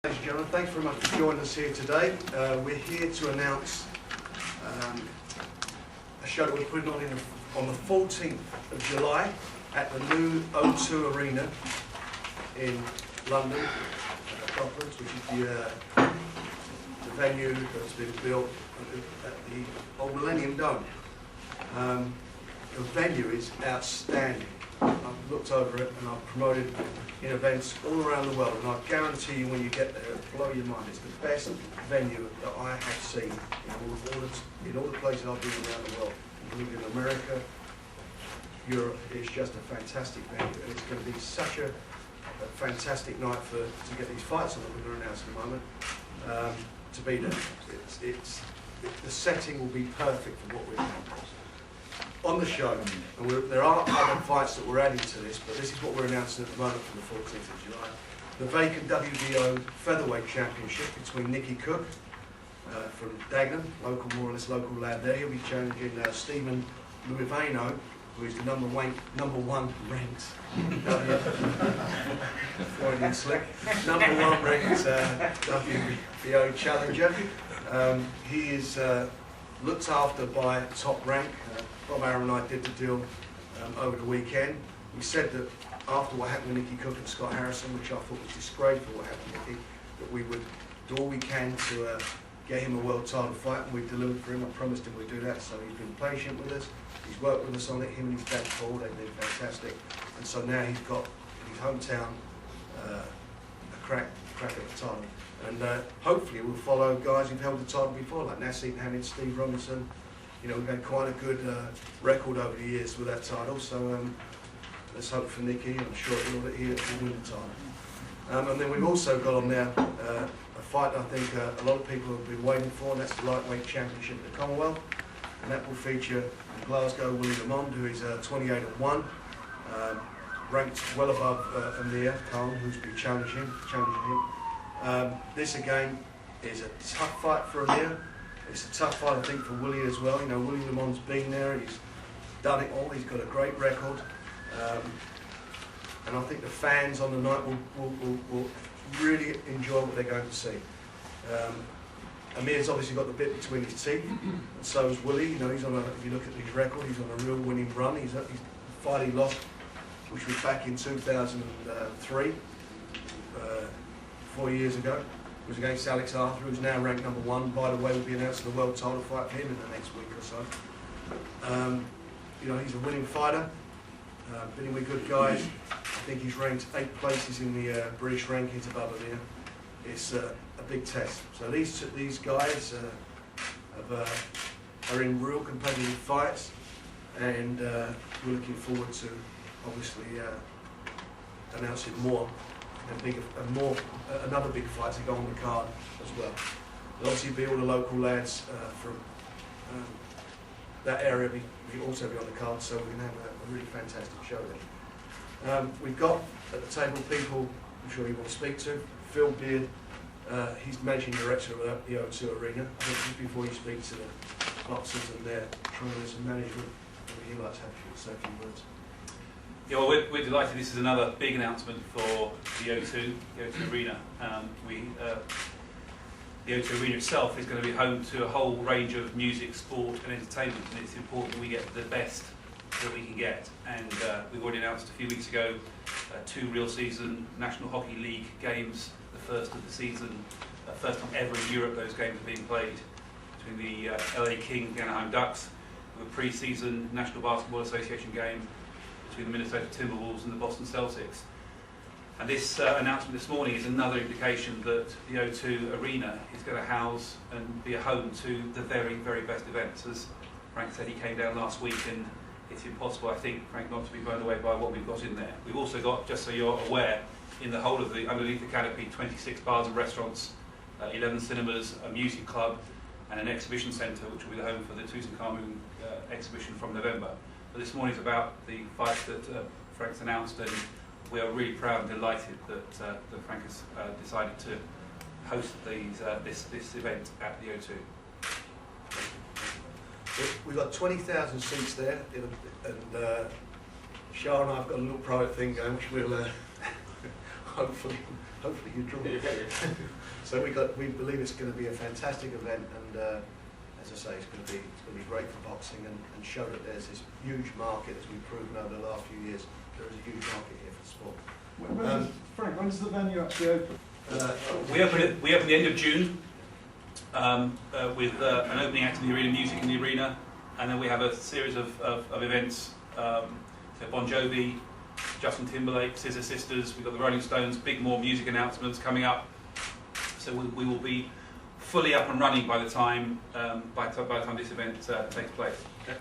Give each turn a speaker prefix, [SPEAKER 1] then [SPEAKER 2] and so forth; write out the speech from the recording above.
[SPEAKER 1] Ladies and gentlemen, thanks very much for joining us here today. We're here to announce a show that we're putting on on the 14th of July at the new O2 Arena in London, which is the venue that's been built at the old Millennium Dome. The venue is outstanding. I've looked over it and I've promoted in events all around the world, and I guarantee you when you get there, it'll blow your mind. It's the best venue that I have seen in all the places I've been around the world, including America, Europe. It's just a fantastic venue, and it's going to be such a fantastic night to get these fights on that we're going to announce in a moment, to be there. The setting will be perfect for what we're doing. On the show, and there are other fights that we're adding to this, but this is what we're announcing at the moment for the 14th of July. The vacant WBO featherweight championship between Nicky Cook from Dagenham, more or less local lad there. He'll be challenging Stephen Luivano, who is the number one ranked Freudian slick, number one ranked WBO challenger. He is looked after by Top Rank. Bob Aaron and I did the deal over the weekend. We said that after what happened with Nicky Cook and Scott Harrison, which I thought was disgraceful what happened to Nicky, that we would do all we can to get him a world title fight, and we've delivered for him. I promised him we'd do that, so he's been patient with us. He's worked with us on it, him and his dad Paul, they've been fantastic. And so now he's got in his hometown a crack at the title. And hopefully we'll follow guys who've held the title before, like Nassim Hamid, Steve Robinson. You know, we've had quite a good record over the years with that title, so let's hope for Nicky, and I'm sure he'll win the title. And then we've also got on there a fight I think a lot of people have been waiting for, and that's the lightweight championship at the Commonwealth, and that will feature in Glasgow Willie Lamond, who is 28-1, ranked well above Amir, who's been challenging him. This again is a tough fight for Amir. It's a tough fight, I think, for Willie as well. You know, Willie Lamond's been there, he's done it all, he's got a great record. And I think the fans on the night will really enjoy what they're going to see. Amir's obviously got the bit between his teeth, and so is Willie. You know, if you look at his record, he's on a real winning run. He's fight he lost, which was back in 2003, 4 years ago. It was against Alex Arthur, who's now ranked number one. By the way, we'll be announcing the world title fight for him in the next week or so. You know, he's a winning fighter, been with good guys. I think he's ranked 8 places in the British rankings above Amir. It's a big test. So these guys are in real competitive fights, and we're looking forward to obviously announcing more. Another big fight to go on the card as well. There'll obviously be all the local lads from that area will also be on the card, so we're going to have a really fantastic show there. We've got at the table people I'm sure you want to speak to. Phil Beard, he's managing director of the O2 Arena. I think just before you speak to the boxers and their trainers and management, he'd like to say a few words.
[SPEAKER 2] Yeah, well, we're delighted. This is another big announcement for the O2 Arena. The O2 Arena itself is going to be home to a whole range of music, sport and entertainment, and it's important that we get the best that we can get. And we've already announced a few weeks ago 2 real season National Hockey League games, the first of the season, first time ever in Europe those games are being played, between the LA King and the Anaheim Ducks, with a pre-season National Basketball Association game between the Minnesota Timberwolves and the Boston Celtics. And this announcement this morning is another indication that the O2 Arena is going to house and be a home to the very, very best events. As Frank said, he came down last week, and it's impossible, I think, Frank, not to be blown away by what we've got in there. We've also got, just so you're aware, in the whole of underneath the canopy, 26 bars and restaurants, 11 cinemas, a music club, and an exhibition centre, which will be the home for the Tutankhamun exhibition from November. But this morning is about the fights that Frank's announced, and we are really proud and delighted that Frank has decided to host this event at the O2.
[SPEAKER 1] We've got 20,000 seats there, and Shah and I have got a little private thing going, which we'll hopefully you draw. So we believe it's going to be a fantastic event, and as I say, it's going to be great for boxing and show that there's this huge market, as we've proven over the last few years. There is a huge market here for sport.
[SPEAKER 3] Frank, when does the venue actually open?
[SPEAKER 2] We open the end of June with an opening act in the arena, music in the arena, and then we have a series of events. So Bon Jovi, Justin Timberlake, Scissor Sisters, we've got the Rolling Stones, big more music announcements coming up. So we will be fully up and running by the time this event takes place.